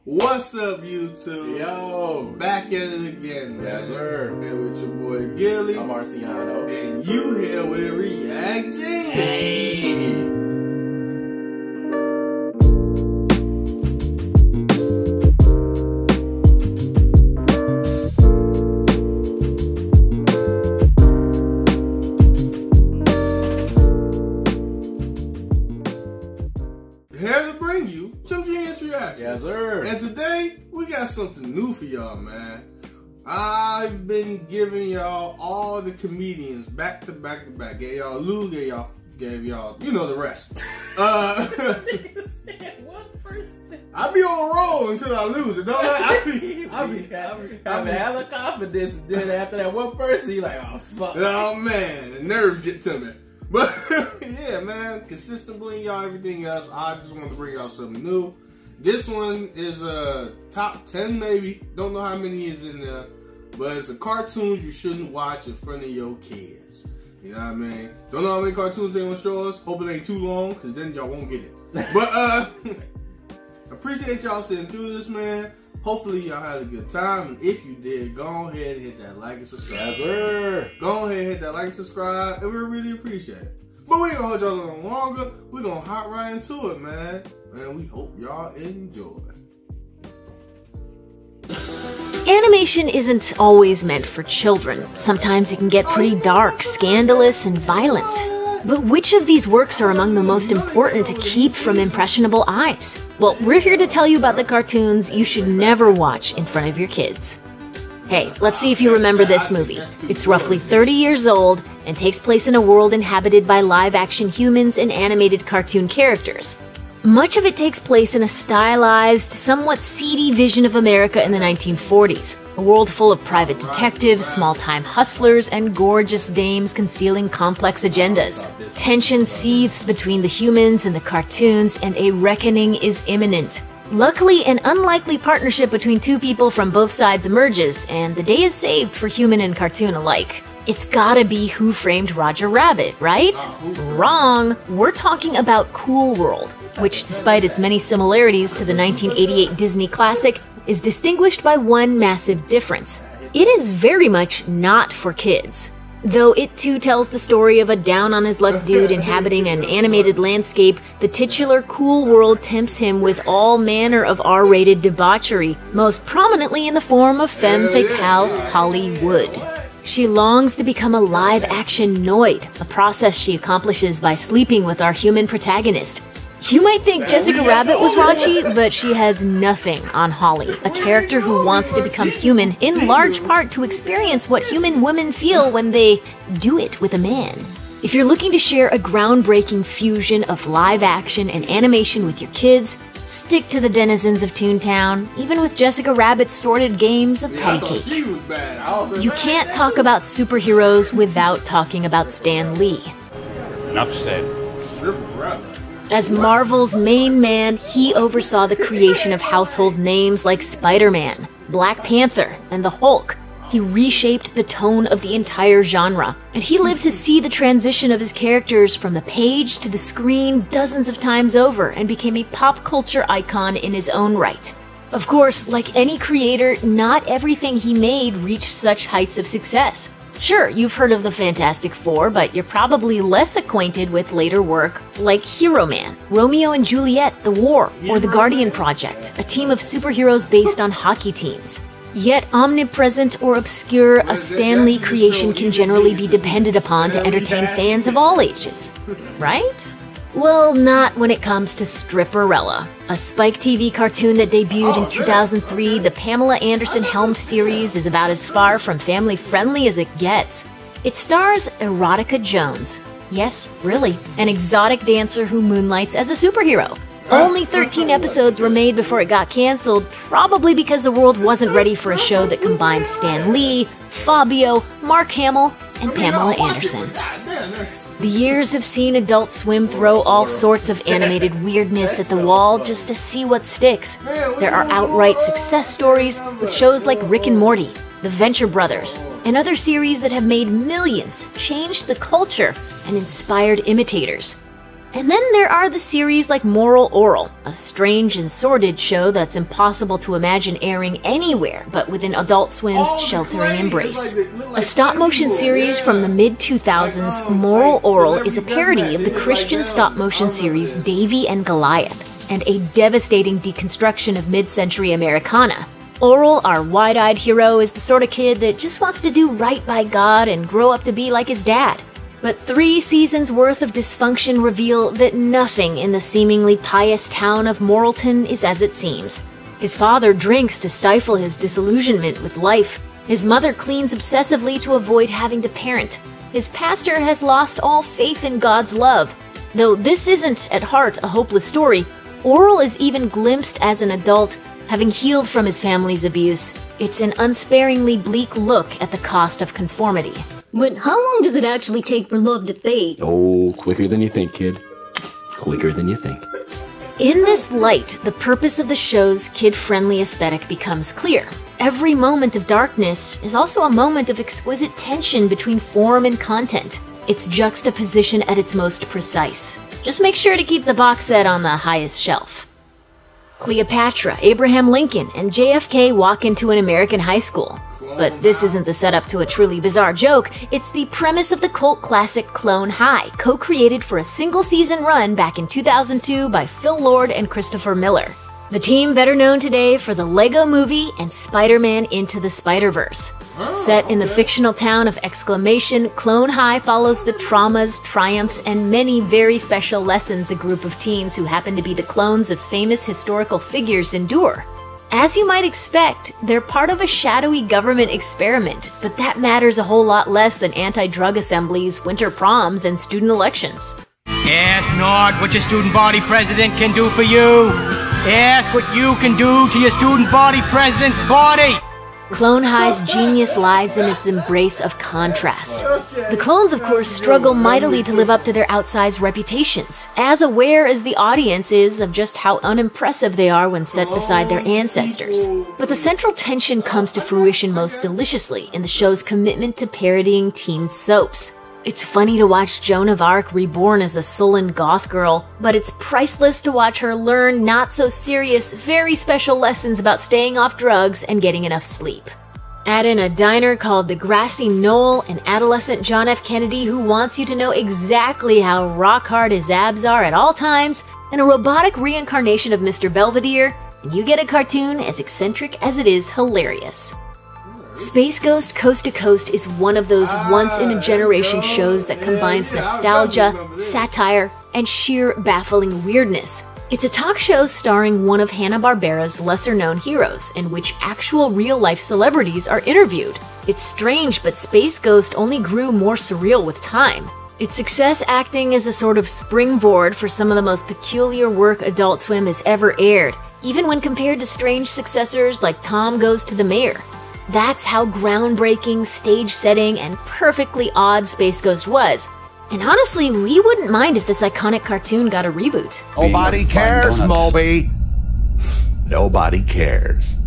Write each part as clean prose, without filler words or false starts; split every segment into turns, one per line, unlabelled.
What's up, YouTube?
Yo!
Back at it again, man.
Yes, sir.
And with your boy Gilly.
I'm Marciano.
And you here with React Genius.
Hey!
Here to bring you some Genius Reactions.
Yes, sir.
And today, we got something new for y'all, man. I've been giving y'all all the comedians back to back to back. Gave y'all Lou, gave y'all, you know the rest.
One person.
I be on a roll until I lose it, don't I?
I be having hella confidence, and then after that one person, you like, oh, fuck.
Oh, man, the nerves get to me. But, yeah, man, consistently, y'all, everything else, I just want to bring y'all something new. This one is a top 10, maybe. Don't know how many is in there. But it's a cartoons you shouldn't watch in front of your kids. You know what I mean? Don't know how many cartoons they're going to show us. Hope it ain't too long, because then y'all won't get it. But, appreciate y'all sitting through this, man. Hopefully y'all had a good time. And if you did, go ahead and hit that like and subscribe.
Yes, sir.
Go ahead and hit that like and subscribe, and we really appreciate it. But we ain't gonna hold y'all a little longer. We're gonna hop right into it, man. And we hope y'all enjoy.
Animation isn't always meant for children. Sometimes it can get pretty dark, scandalous, and violent. But which of these works are among the most important to keep from impressionable eyes? Well, we're here to tell you about the cartoons you should never watch in front of your kids. Hey, let's see if you remember this movie. It's roughly 30 years old and takes place in a world inhabited by live-action humans and animated cartoon characters. Much of it takes place in a stylized, somewhat seedy vision of America in the 1940s, a world full of private detectives, small-time hustlers, and gorgeous dames concealing complex agendas. Tension seethes between the humans and the cartoons, and a reckoning is imminent. Luckily, an unlikely partnership between two people from both sides emerges, and the day is saved for human and cartoon alike. It's gotta be Who Framed Roger Rabbit, right? Wrong! We're talking about Cool World, which, despite its many similarities to the 1988 Disney classic, is distinguished by one massive difference. It is very much not for kids. Though it too tells the story of a down-on-his-luck dude inhabiting an animated landscape, the titular Cool World tempts him with all manner of R-rated debauchery, most prominently in the form of femme fatale Holly Wood. She longs to become a live-action Noid, a process she accomplishes by sleeping with our human protagonist. You might think Jessica Rabbit was raunchy, but she has nothing on Holly, a character who wants to become human, in large part to experience what human women feel when they do it with a man. If you're looking to share a groundbreaking fusion of live action and animation with your kids, stick to the denizens of Toontown, even with Jessica Rabbit's sordid games of patty cake. You can't talk about superheroes without talking about Stan Lee.
Enough said.
As Marvel's main man, he oversaw the creation of household names like Spider-Man, Black Panther, and the Hulk. He reshaped the tone of the entire genre, and he lived to see the transition of his characters from the page to the screen dozens of times over and became a pop culture icon in his own right. Of course, like any creator, not everything he made reached such heights of success. Sure, you've heard of the Fantastic Four, but you're probably less acquainted with later work like Hero Man, Romeo and Juliet, The War, or The Guardian Project, a team of superheroes based on hockey teams. Yet omnipresent or obscure, a Stan Lee creation can generally be depended upon to entertain fans of all ages, right? Well, not when it comes to Stripperella, a Spike TV cartoon that debuted in 2003. The Pamela Anderson-helmed series is about as far from family-friendly as it gets. It stars Erotica Jones. Yes, really, an exotic dancer who moonlights as a superhero. Only 13 episodes were made before it got canceled, probably because the world wasn't ready for a show that combined Stan Lee, Fabio, Mark Hamill, and Pamela Anderson. The years have seen Adult Swim throw all sorts of animated weirdness at the wall just to see what sticks. There are outright success stories with shows like Rick and Morty, The Venture Brothers, and other series that have made millions, changed the culture, and inspired imitators. And then there are the series like Moral Orel, a strange and sordid show that's impossible to imagine airing anywhere but within Adult Swim's sheltering embrace. A stop-motion series from the mid-2000s, Moral Orel is a parody of the Christian stop-motion series Davy and Goliath, and a devastating deconstruction of mid-century Americana. Orel, our wide-eyed hero, is the sort of kid that just wants to do right by God and grow up to be like his dad. But 3 seasons worth of dysfunction reveal that nothing in the seemingly pious town of Moralton is as it seems. His father drinks to stifle his disillusionment with life. His mother cleans obsessively to avoid having to parent. His pastor has lost all faith in God's love. Though this isn't, at heart, a hopeless story, Orel is even glimpsed as an adult, having healed from his family's abuse. It's an unsparingly bleak look at the cost of conformity.
But how long does it actually take for love to fade?
Oh, quicker than you think, kid. Quicker than you think.
In this light, the purpose of the show's kid-friendly aesthetic becomes clear. Every moment of darkness is also a moment of exquisite tension between form and content. Its juxtaposition at its most precise. Just make sure to keep the box set on the highest shelf. Cleopatra, Abraham Lincoln, and JFK walk into an American high school. But this isn't the setup to a truly bizarre joke, it's the premise of the cult classic Clone High, co-created for a single-season run back in 2002 by Phil Lord and Christopher Miller. The team better known today for the Lego Movie and Spider-Man Into the Spider-Verse. Set in the fictional town of Exclamation, Clone High follows the traumas, triumphs, and many very special lessons a group of teens who happen to be the clones of famous historical figures endure. As you might expect, they're part of a shadowy government experiment, but that matters a whole lot less than anti-drug assemblies, winter proms, and student elections.
Ask not what your student body president can do for you. Ask what you can do to your student body president's body.
Clone High's genius lies in its embrace of contrast. The clones, of course, struggle mightily to live up to their outsized reputations, as aware as the audience is of just how unimpressive they are when set beside their ancestors. But the central tension comes to fruition most deliciously in the show's commitment to parodying teen soaps. It's funny to watch Joan of Arc reborn as a sullen goth girl, but it's priceless to watch her learn not-so-serious, very special lessons about staying off drugs and getting enough sleep. Add in a diner called the Grassy Knoll, an adolescent John F. Kennedy who wants you to know exactly how rock-hard his abs are at all times, and a robotic reincarnation of Mr. Belvedere, and you get a cartoon as eccentric as it is hilarious. Space Ghost Coast to Coast is one of those once-in-a-generation shows that combines nostalgia, satire, and sheer baffling weirdness. It's a talk show starring one of Hanna-Barbera's lesser-known heroes, in which actual real-life celebrities are interviewed. It's strange, but Space Ghost only grew more surreal with time. Its success acting as a sort of springboard for some of the most peculiar work Adult Swim has ever aired, even when compared to strange successors like Tom Goes to the Mayor. That's how groundbreaking, stage-setting, and perfectly odd Space Ghost was. And honestly, we wouldn't mind if this iconic cartoon got a reboot.
Nobody cares, Moby. Nobody cares.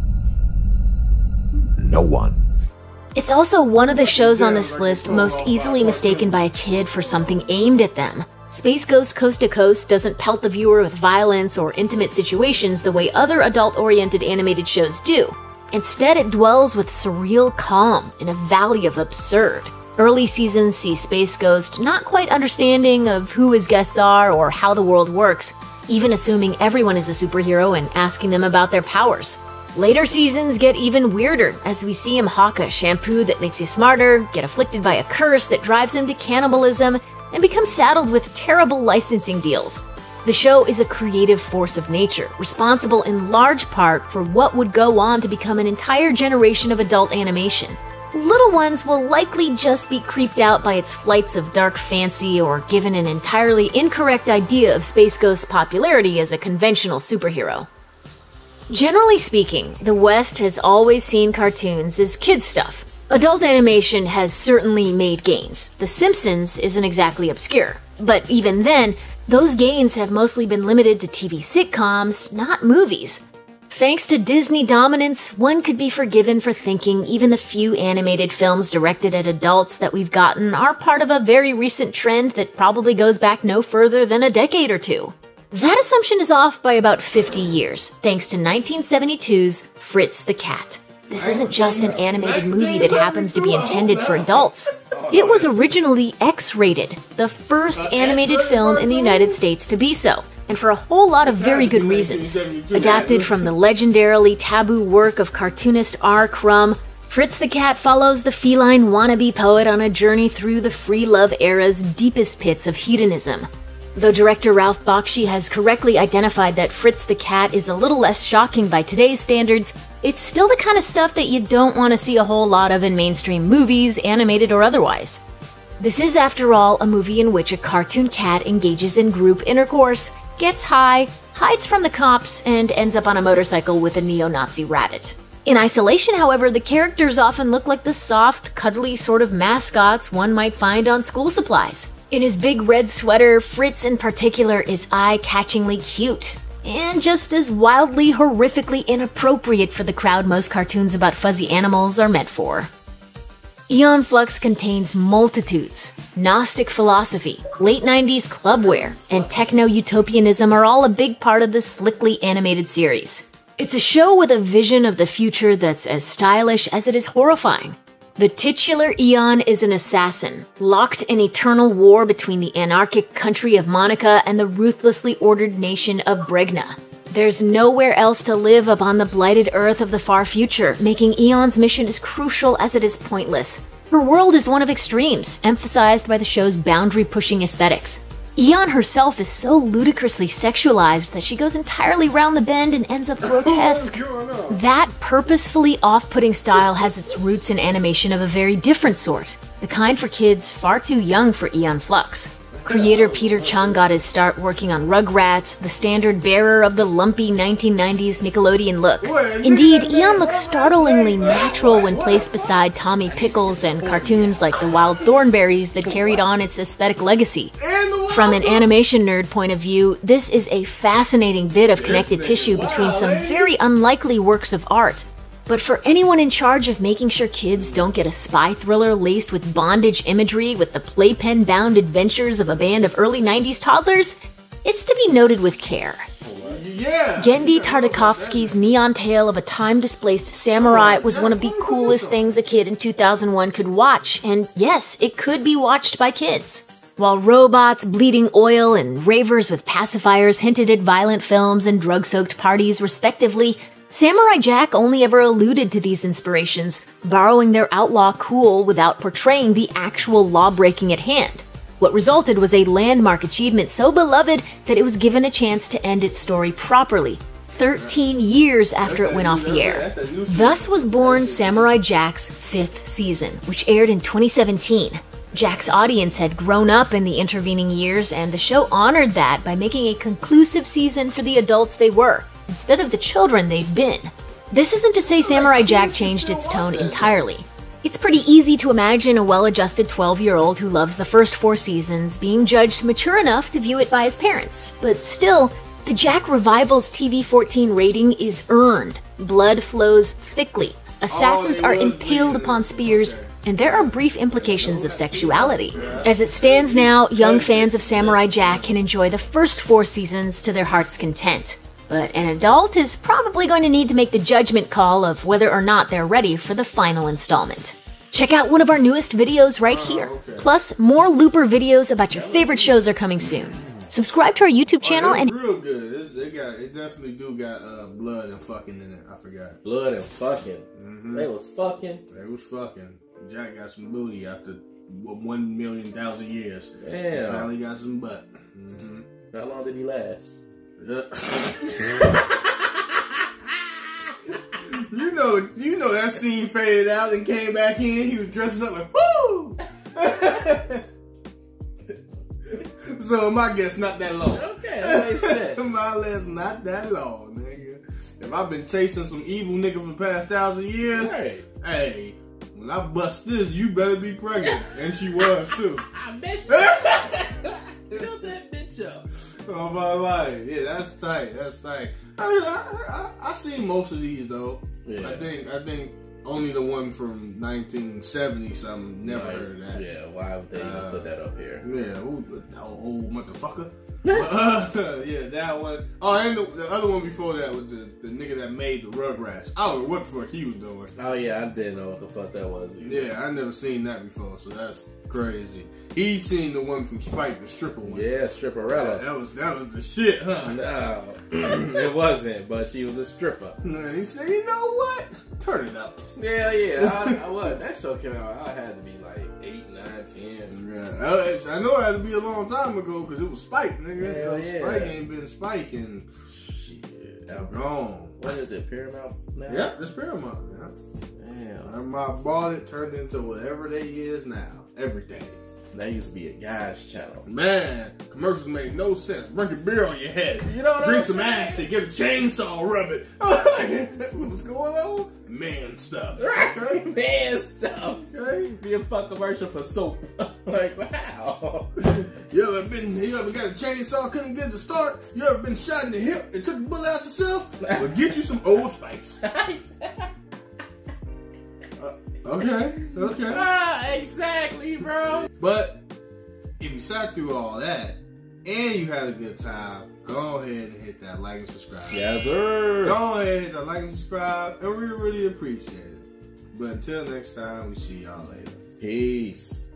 No one.
It's also one of the shows on this list most easily mistaken by a kid for something aimed at them. Space Ghost Coast to Coast doesn't pelt the viewer with violence or intimate situations the way other adult-oriented animated shows do. Instead, it dwells with surreal calm in a valley of absurd. Early seasons see Space Ghost not quite understanding of who his guests are or how the world works, even assuming everyone is a superhero and asking them about their powers. Later seasons get even weirder as we see him hawk a shampoo that makes you smarter, get afflicted by a curse that drives him to cannibalism, and become saddled with terrible licensing deals. The show is a creative force of nature, responsible in large part for what would go on to become an entire generation of adult animation. Little ones will likely just be creeped out by its flights of dark fancy or given an entirely incorrect idea of Space Ghost's popularity as a conventional superhero. Generally speaking, the West has always seen cartoons as kids' stuff. Adult animation has certainly made gains. The Simpsons isn't exactly obscure. But even then, those gains have mostly been limited to TV sitcoms, not movies. Thanks to Disney dominance, one could be forgiven for thinking even the few animated films directed at adults that we've gotten are part of a very recent trend that probably goes back no further than a decade or two. That assumption is off by about 50 years, thanks to 1972's Fritz the Cat. This isn't just an animated movie that happens to be intended for adults. It was originally X-rated, the first animated film in the United States to be so, and for a whole lot of very good reasons. Adapted from the legendarily taboo work of cartoonist R. Crumb, Fritz the Cat follows the feline wannabe poet on a journey through the free love era's deepest pits of hedonism. Though director Ralph Bakshi has correctly identified that Fritz the Cat is a little less shocking by today's standards, it's still the kind of stuff that you don't want to see a whole lot of in mainstream movies, animated or otherwise. This is, after all, a movie in which a cartoon cat engages in group intercourse, gets high, hides from the cops, and ends up on a motorcycle with a neo-Nazi rabbit. In isolation, however, the characters often look like the soft, cuddly sort of mascots one might find on school supplies. In his big red sweater, Fritz in particular is eye-catchingly cute, and just as wildly, horrifically inappropriate for the crowd most cartoons about fuzzy animals are meant for. Aeon Flux contains multitudes. Gnostic philosophy, late 90s clubwear, and techno-utopianism are all a big part of this slickly animated series. It's a show with a vision of the future that's as stylish as it is horrifying. The titular Aeon is an assassin, locked in eternal war between the anarchic country of Monica and the ruthlessly ordered nation of Bregna. There's nowhere else to live upon the blighted earth of the far future, making Aeon's mission as crucial as it is pointless. Her world is one of extremes, emphasized by the show's boundary-pushing aesthetics. Aeon herself is so ludicrously sexualized that she goes entirely round the bend and ends up grotesque. That purposefully off-putting style has its roots in animation of a very different sort, the kind for kids far too young for Aeon Flux. Creator Peter Chung got his start working on Rugrats, the standard bearer of the lumpy 1990s Nickelodeon look. Indeed, Aeon looks startlingly natural when placed beside Tommy Pickles and cartoons like the Wild Thornberrys that carried on its aesthetic legacy. From an animation nerd point of view, this is a fascinating bit of connected tissue between some very unlikely works of art. But for anyone in charge of making sure kids don't get a spy thriller laced with bondage imagery with the playpen-bound adventures of a band of early 90s toddlers, it's to be noted with care. Genndy Tartakovsky's neon tale of a time-displaced samurai was one of the coolest things a kid in 2001 could watch, and yes, it could be watched by kids. While robots, bleeding oil, and ravers with pacifiers hinted at violent films and drug-soaked parties, respectively, Samurai Jack only ever alluded to these inspirations, borrowing their outlaw cool without portraying the actual law-breaking at hand. What resulted was a landmark achievement so beloved that it was given a chance to end its story properly, 13 years after it went off the air. Thus was born Samurai Jack's 5th season, which aired in 2017. Jack's audience had grown up in the intervening years, and the show honored that by making a conclusive season for the adults they were, instead of the children they'd been. This isn't to say Samurai Jack changed its tone entirely. It's pretty easy to imagine a well-adjusted 12-year-old who loves the first 4 seasons being judged mature enough to view it by his parents. But still, the Jack Revival's TV-14 rating is earned. Blood flows thickly, assassins are impaled upon spears, and there are brief implications of sexuality. As it stands now, young fans of Samurai Jack can enjoy the first 4 seasons to their heart's content. But an adult is probably going to need to make the judgment call of whether or not they're ready for the final installment. Check out one of our newest videos right here. Plus, more Looper videos about your favorite shows are coming soon. Subscribe to our YouTube channel and...
It's real good. It definitely do got blood and fucking in it. I forgot.
Blood and fucking. They was fucking.
They was fucking. Jack got some booty after 1,000,000 years.
Damn.
He finally got some butt.
How long did he last?
You know that scene faded out and came back in. He was dressing up like woo. So my guess not that long.
Okay, that makes sense.
My guess not that long, nigga. If I've been chasing some evil nigga for the past 1,000 years, hey, when I bust this, you better be pregnant. And she was too.
I bet you. Shut that bitch up.
Oh my life. Yeah, that's tight. That's tight. I seen most of these though.
Yeah.
I think only the one from 1970 something. Never heard of that.
Yeah, why would they even put that up here?
Yeah, old motherfucker. Yeah, that one. Oh, and the other one before that was the nigga that made the Rugrats. I don't know what the fuck he was doing.
Oh yeah, I didn't know what the fuck that was either.
Yeah, I never seen that before, so that's crazy. He seen the one from Spike, the stripper one.
Yeah, Stripperella.
That was the shit, huh?
No, it wasn't, but she was a stripper.
He said, you know what? Turn it up.
Yeah, I was. That show came out, I had to be like 8, 9, 10.
Yeah, I know it had to be a long time ago because it was Spike, nigga.
Hell yeah.
Spike ain't been Spike in
Shit.
gone.
What is it, Paramount now?
Yeah, it's Paramount now.
Damn.
Paramount bought it, turned into whatever they is now. Everything.
That used to be a guy's channel.
Man, commercials make no sense. Bring a beer on your head.
You know what
Drink
I'm
some
saying?
acid. Get a chainsaw. Rub it. What's going on? Man stuff.
Right, man stuff.
Okay.
Be a fuck commercial for soap. Like, wow.
You ever got a chainsaw, couldn't get it to start? You ever been shot in the hip and took the bullet out yourself? Well, get you some Old Spice. Okay.
Ah, exactly, bro.
But if you sat through all that and you had a good time, go ahead and hit that like and subscribe.
Yes, sir.
Go ahead and hit that like and subscribe, and we really appreciate it. But until next time, we see y'all later.
Peace.